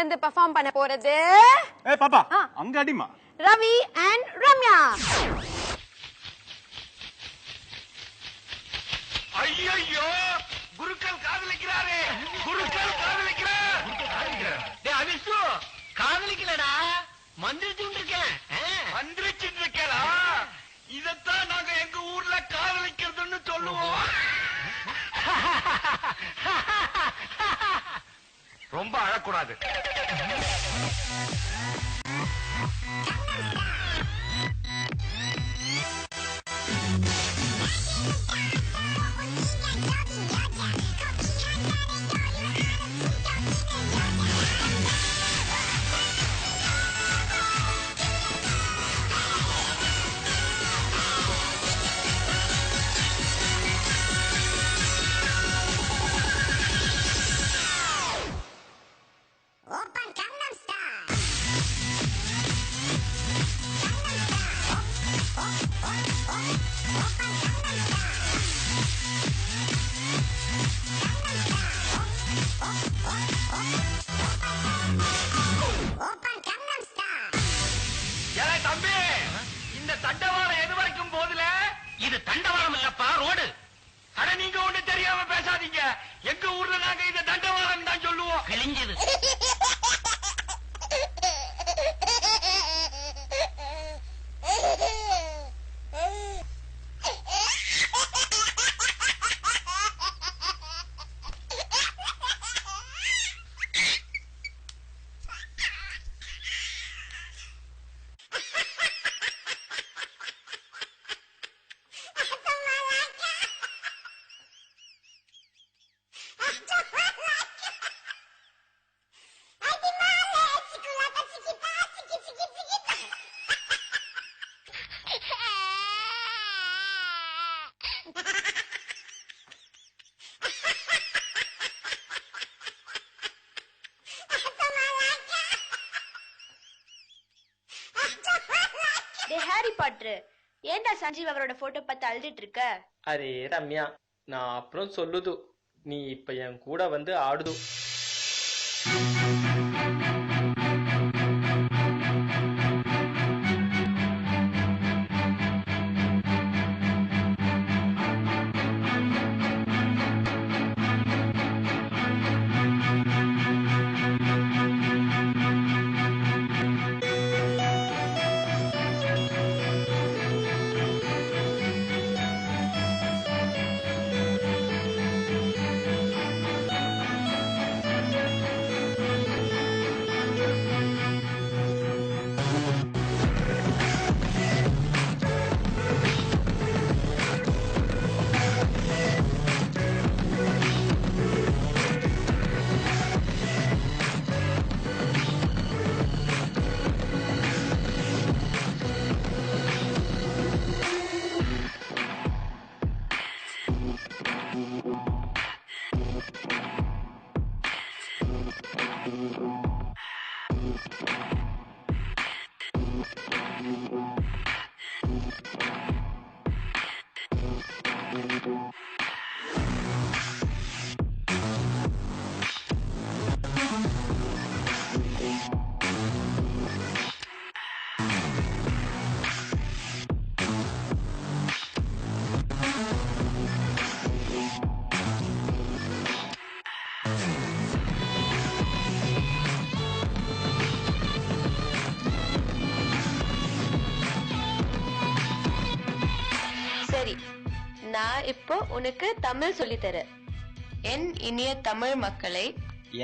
இருந்து பெர்ஃபார்ம் பண்ண போறது பாப்பா அங்க அடிமா ரவி அண்ட் ரம்யா. ஐயோ குருக்கள் காதலிக்கிறாரே, குருக்கள் காதலிக்கிறார். டேய் அவிசு, காதலிக்கலடா, மந்திரிச்சுட்டு இருக்கேன். மந்திரிச்சுட்டு இருக்கேடா. இதத்தான் நாங்க எங்க ஊர்ல காதலிக்கிறதுன்னு சொல்லுவோம். ரொம்ப அழக்கூடாது. தம்பி, இந்த தண்டவாளம் எது வரைக்கும் போதுல? இது தண்டவாளம் இல்லப்பா, ரோடு. அட நீங்க ஒண்ணு தெரியாம பேசாதீங்க. எங்க ஊர்ல நாங்க இந்த தண்டவாளம் தான் சொல்லுவோம். கிழிஞ்சது. ஹாரி பாட்டர், ஏன்டா சஞ்சீவ் அவரோட போட்டோ பார்த்து அழுதுட்டு இருக்க? அரே ரம்யா, நான் அப்புறம் சொல்லுது, நீ இப்ப என் கூட வந்து ஆடுது. சரி, நான் இப்போ உனக்கு தமிழ் சொல்லித்தரேன். என் இனிய தமிழ் மக்களே,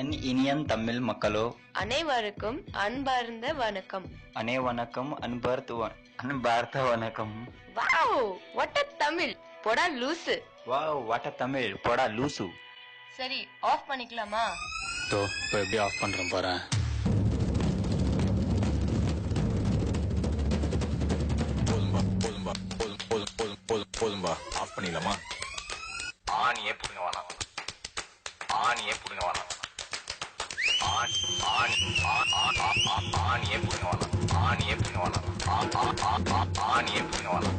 என் இனியன் தமிழ் மக்களோ, அனைவருக்கும் அன்பார்ந்த வணக்கம். அனைவருக்கும் அன்பார்ந்த வணக்கம். வாவ், வாட் அ தமிழ், போடா லூசு. வாவ், வாட் அ தமிழ், போடா லூசு. சரி, ஆஃப் பண்ணிக்கலாமா? இப்போ எப்படி ஆஃப் பண்றேன் பாரு. போதும்பா, ஆஃப் பண்ணிடலாமா? ஆணியே புடுங்க வேணாம், ஆணியே புடுங்க வேணாம், ஆணியே புடுங்க வேணாம், ஆணியே புடுங்க வேணாம், ஆணியே புடுங்க வேணாம்.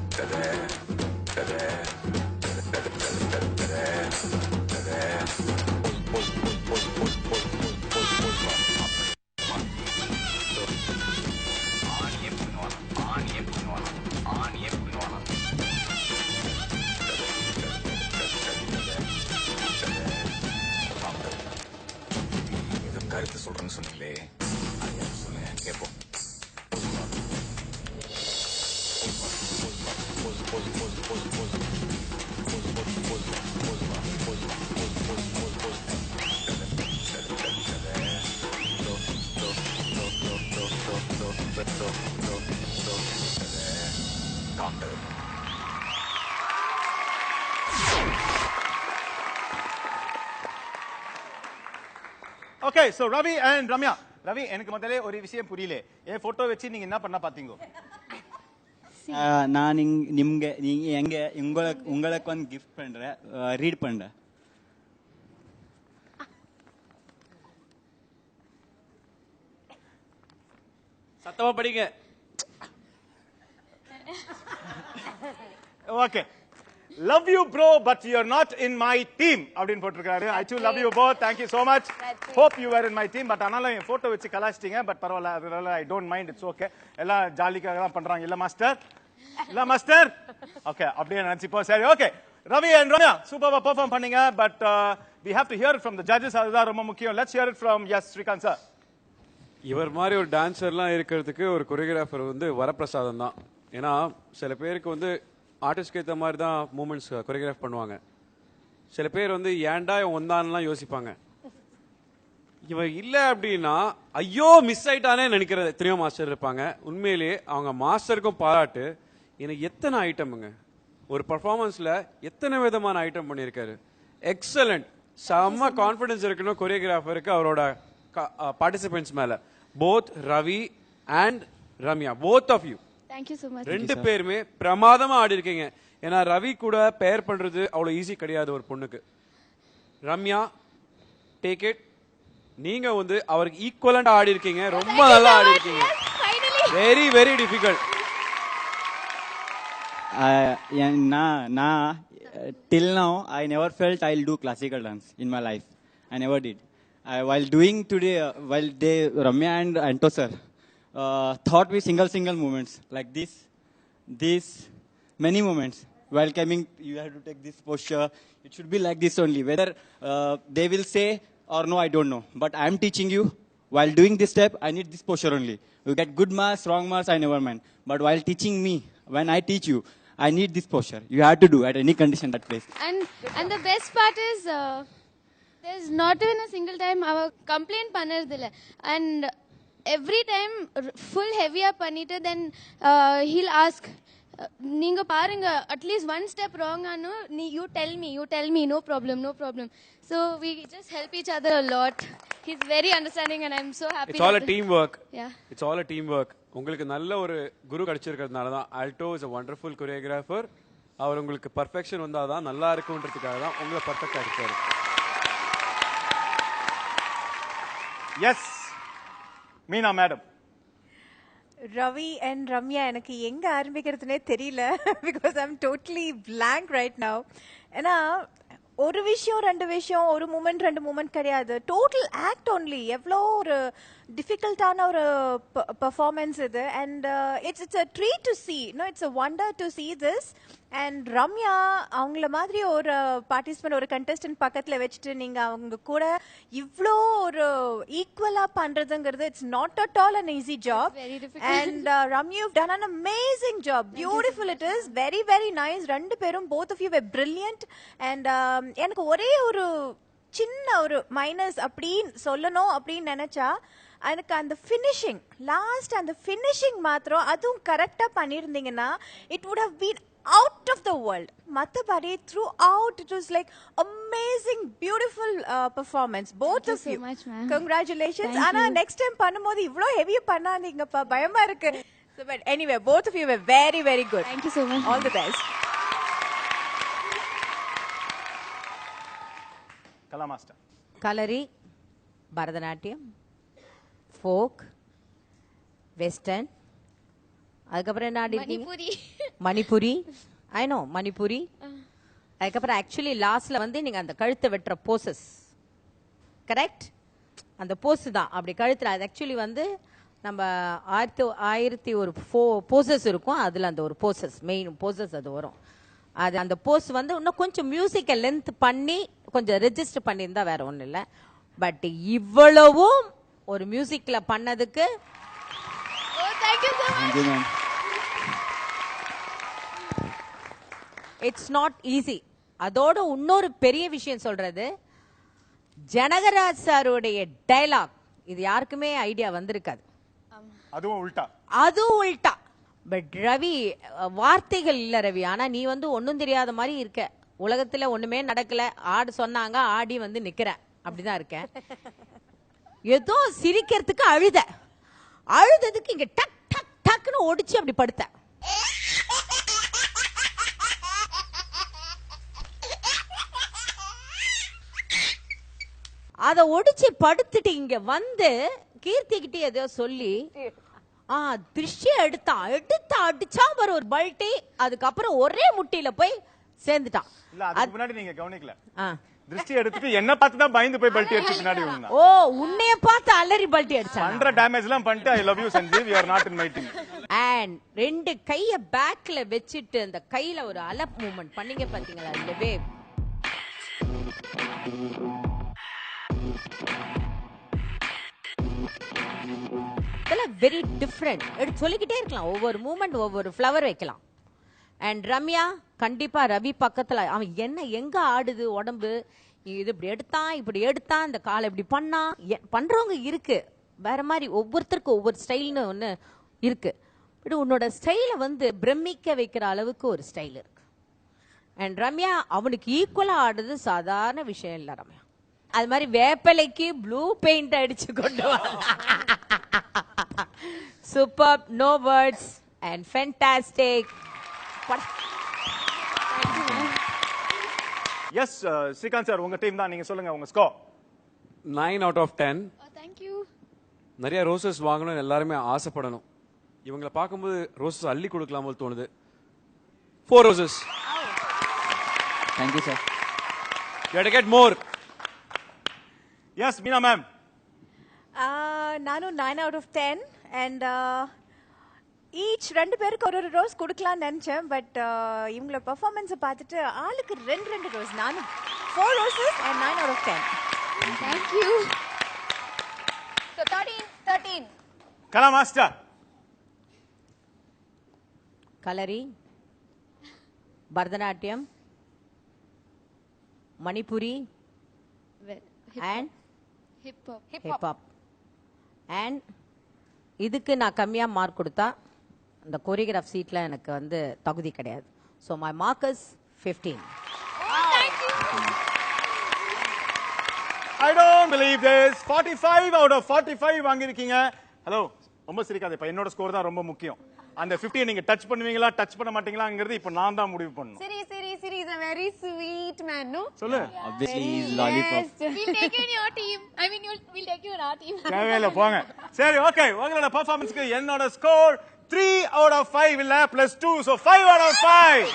Okay so Ravi and Ramya Ravi எனக்கு முதல்ல ஒரு விஷயம் புரியல என் போட்டோ வச்சு நீங்க என்ன பண்ண பாத்தீங்க நான் நிம்ಗೆ எங்க உங்களுக்கு ಒಂದು gift பண்றேன் ரீட் பண்றேன் சத்தமா படிங்க. Okay love you bro but you're not in my team அப்படினு போட்டுருக்காரு. I too love you both, thank you so much, hope you were in my team. But ஆனாலும் என் போட்டோ வச்சு கலாச்சிட்டீங்க. பட் பரவாயில்ல, அதனால I don't mind, it's okay. எல்லாம் ஜாலிக்காக தான் பண்றாங்க இல்ல மாஸ்டர்? இல்ல மாஸ்டர்? ஓகே அப்படியே நினைச்சுப்போம். சரி ஓகே ரவி அண்ட் ரம்யா சூப்பரா பெர்ஃபார்ம் பண்ணீங்க. But we have to hear it from the judges. அதுதான் ரொம்ப முக்கியம். let's hear it from yes Srikanth sir. இவர் மாதிரி ஒரு டான்சர்லாம் இருக்கிறதுக்கு ஒரு கொரியோகிராஃபர் வந்து வரப்பிரசாதம் தான். ஏன்னா சில பேருக்கு வந்து ஆர்டிஸ்ட்க்கு ஏற்ற மாதிரி தான் மூமெண்ட்ஸ் கொரியோகிராஃப் பண்ணுவாங்க. சில பேர் வந்து ஏன்டா இவன் வந்தான்லாம் யோசிப்பாங்க. இவன் இல்லை அப்படின்னா ஐயோ மிஸ் ஆயிட்டானே நினைக்கிற எத்தனையோ மாஸ்டர் இருப்பாங்க. உண்மையிலேயே அவங்க மாஸ்டருக்கும் பாராட்டு. எனக்கு எத்தனை ஐட்டமுங்க ஒரு பர்ஃபார்மன்ஸ்ல எத்தனை விதமான ஐட்டம் பண்ணியிருக்காரு. எக்ஸலண்ட், செம்ம கான்ஃபிடன்ஸ் இருக்கணும் கொரியோகிராஃபருக்கு அவரோட பார்ட்டிசிபென்ட்ஸ் மேல. Both Ravi and Ramya, both of you, Thank you so much. ரெண்டு பேருமே பிரமாதமா ஆடி இருக்கீங்க. ஏன்னா ரவி கூட பேர் பண்றது அவ்வளவு ஈஸி கிடையாது ஒரு பொண்ணுக்கு. ரம்யா டேக் இட், நீங்க வந்து அவருக்கு ஈக்குவலண்டா ஆடி இருக்கீங்க. ரொம்ப நல்லா ஆடி இருக்கீங்க. Very very difficult. நான் till now I never felt I'll do classical dance in my life. I never did. While doing today, while they Ramya and Anto sir taught me single movements like this, many moments. While coming, you have to take this posture. It should be like this only. Whether they will say or no, I don't know. But I am teaching you. While doing this step, I need this posture only. You get good marks, wrong marks, I never mind. But while teaching me, when I teach you, I need this posture. You have to do at any condition that place. And the best part is there's not even a single time our complaint பண்ணறதில்ல. And every time full heavy up பண்ணிட்டு then he'll ask நீங்க பாருங்க at least one step wrong ஆனோ you tell me no problem. So we just help each other a lot. He's very understanding and I'm so happy. It's all a teamwork. Yeah. It's all a teamwork. உங்களுக்கு நல்ல ஒரு குரு கிடைச்சிருக்கிறதுனால தான். Alto is a wonderful choreographer. அவர் உங்களுக்கு perfection வந்தாதான் நல்லா இருக்கும்ன்றதுக்காக தான் உங்களை பர்ஃபெக்ட்டா இருக்காரு. Yes Meena madam. Ravi and Ramya எனக்கு எங்க ஆரம்பிக்கிறதுனே தெரியல. Because I'm totally blank right now. ஏன்னா ஒரு விஷயம் ரெண்டு விஷயம் ஒரு மூமெண்ட் ரெண்டு மூமெண்ட் கிடையாது. Total act only. எவ்வளோ ஒரு டிஃபிகல்ட்டான ஒரு பெர்ஃபார்மன்ஸ் இது. And it's a treat to see. No it's a wonder to see this. And Ramya அவங்கள மாதிரி ஒரு பார்ட்டிசிபென்ட் ஒரு கண்டெஸ்டன்ட் பக்கத்தில் வச்சுட்டு நீங்கள் அவங்க கூட இவ்வளோ ஒரு ஈக்குவலாக பண்ணுறதுங்கிறது it's not at all an easy job. And Ramya you done an amazing job. Beautiful it is. Very very nice. ரெண்டு பேரும் both of you were brilliant. And எனக்கு ஒரே ஒரு சின்ன ஒரு மைனஸ் அப்படின்னு சொல்லணும் அப்படின்னு நினைச்சா எனக்கு அந்த ஃபினிஷிங் லாஸ்ட் அந்த ஃபினிஷிங் மாத்திரம் அதுவும் கரெக்டாக பண்ணியிருந்தீங்கன்னா it would have been out of the world. Matabadi throughout it was like amazing beautiful performance both Thank of you you. so much, ma'am. Congratulations. Thank Ana you. next time பண்ணும்போது இவ்ளோ ஹெவியா பண்ணாதீங்கப்பா, பயமா இருக்கு. So but anyway both of you were very very good. Thank you so much. All the best. Kala master. Kalari, Bharatanatyam, folk, western, அதுக்கப்புறம் என்ன ஆடிருக்கீங்க? Manipuri. I know Manipuri. அதுக்கப்புறம் actually லாஸ்ட்ல வந்து நீங்க அந்த கழுத்தை வெட்டுற போசஸ் கரெக்ட், அந்த போஸ் தான் அப்படி கழுத்துல. அது ஆக்சுவலி வந்து நம்ம 1001 போசஸ் இருக்கும். அதுல அந்த ஒரு போசஸ் மெயின் போசஸ் அது வரும். அது அந்த போஸ் வந்து இன்னும் கொஞ்சம் மியூசிக்கை லென்த் பண்ணி கொஞ்சம் ரெஜிஸ்டர் பண்ணியிருந்தா வேற ஒன்றும் இல்லை. பட் இவ்வளவும் ஒரு மியூசிக்ல பண்ணதுக்கு Thank you so much. Thank you, ma'am. It's not easy. அதோட இன்னொரு பெரிய விஷயம் சொல்றது, ஜனகராஜ் சாருடைய டைலாக் இது யாருக்குமே ஐடியா வந்திருக்காது. அதுவும் உல்டா. பட் ரவி, வார்த்தைகள் இல்ல ரவி. ஆனா நீ வந்து ஒன்னும் தெரியாத மாதிரி இருக்க. உலகத்துல ஒண்ணுமே நடக்கல, ஆடு சொன்னாங்க, ஆடி வந்து நிக்கிறேன், அப்படிதான் இருக்கேன். ஏதோ சிரிக்கிறதுக்கு அழுததுக்கு இங்க டக் டக் டக்குன்னு ஒடிச்சு அப்படி படுத்த. அத ஒடிச்சு படுத்துட்டு இங்க வந்து கீர்த்தி கிட்ட ஏதோ சொல்லி திருஷ்ய எடுத்தான். அடிச்சா ஒரு பல்ட்டி. அதுக்கப்புறம் ஒரே முட்டியில போய் சேர்ந்துட்டான். இல்ல, அதுக்கு முன்னாடி நீங்க கவனிக்கல. திருஷ்டி எடுத்துட்டு என்ன பார்த்து தான் பயந்து போய் பல்ட்டி அடிச்சு பின்னாடி வந்தான். ஓ, உன்னைய பார்த்து அலறி பல்ட்டி அடிச்சான். பண்ற டேமேஜ் எல்லாம் பண்ணிட்டு I love you Sanjeev, you are not in my team. And ரெண்டு கைய பேக்ல வச்சிட்டு அந்த கையில ஒரு அலப் மூவ்மெண்ட் பண்ணீங்க பாத்தீங்களா? இந்த வேவ் இதெல்லாம் வெரி டிஃப்ரெண்ட். எடுத்து சொல்லிக்கிட்டே இருக்கலாம். ஒவ்வொரு மூவ்மெண்ட் ஒவ்வொரு ஃப்ளவர் வைக்கலாம். அண்ட் ரம்யா, கண்டிப்பா ரவி பக்கத்துல அவன் என்ன எங்க ஆடுது உடம்பு, இது இப்படி எடுத்தான் இந்த காலை இப்படி பண்ணா பண்றவங்க இருக்கு. வேற மாதிரி ஒவ்வொருத்தருக்கும் ஒவ்வொரு ஸ்டைல்னு ஒண்ணு இருக்கு. பட் உன்னோட ஸ்டைல வந்து பிரமிக்க வைக்கிற அளவுக்கு ஒரு ஸ்டைல் இருக்கு. அண்ட் ரம்யா, அவனுக்கு ஈக்குவலா ஆடுறது சாதாரண விஷயம் இல்ல ரம்யா. அது மாதிரி வேப்பலைக்கு ப்ளூ பெயிண்ட் அடிச்சு கொண்டு வா. Super, no words and fantastic. Yes Srikanth sir, உங்க டீம் தான், நீங்க சொல்லுங்க உங்க score. 9 out of 10. Thank you. நிறைய ரோசஸ் வாங்கணும்னு எல்லாருமே ஆசைப்படணும். இவங்களை பார்க்கும்போது ரோசஸ் அள்ளி கொடுக்கலாம் போல தோணுது. 4 roses. Thank you, sir. You have to get more. Yes Meena ma'am. நானும் 9 out of 10 and ஈச் 2 பேருக்கு ஒரு ரோஸ் கொடுக்கலாம்னு நினைச்சேன். பட் இவங்களோட பெர்ஃபார்மன்ஸ் பார்த்துட்டு ஆளுக்கு 2 ரோஸ். நானும் 4 roses and 9 out of 10. Thank you. So 13. Kala master. Kalari, Bharatanatyam, Manipuri and hip hop. And இதுக்கு நான் கம்மியா மார்க் கொடுத்தா அந்த கோரியோகிராஃப் சீட்ல எனக்கு வந்து தகுதி கிடையாது. So my mark is 15. Thank you. I don't believe this. 45 out of 45 வாங்கிருக்கீங்க. Hello, ரொம்ப சிரிக்காதே. இப்ப என்னோட ஸ்கோர் தான் ரொம்ப முக்கியம். அந்த 50 நீங்க டச் பண்ணுவீங்களா டச் பண்ண மாட்டீங்களாங்கிறது இப்ப நான் தான் முடிவு பண்ணணும். Siri is a very sweet man, no? சொல்லு. Obviously, he's lollipop. We'll take you in your team. I mean, we'll take you in our team. தேவையில்ல போங்க. சரி, ஓகே. உங்களோட பெர்ஃபார்மன்ஸ்க்கு என்னோட ஸ்கோர் 3 out of 5 இல்ல +2, so 5 out of 5.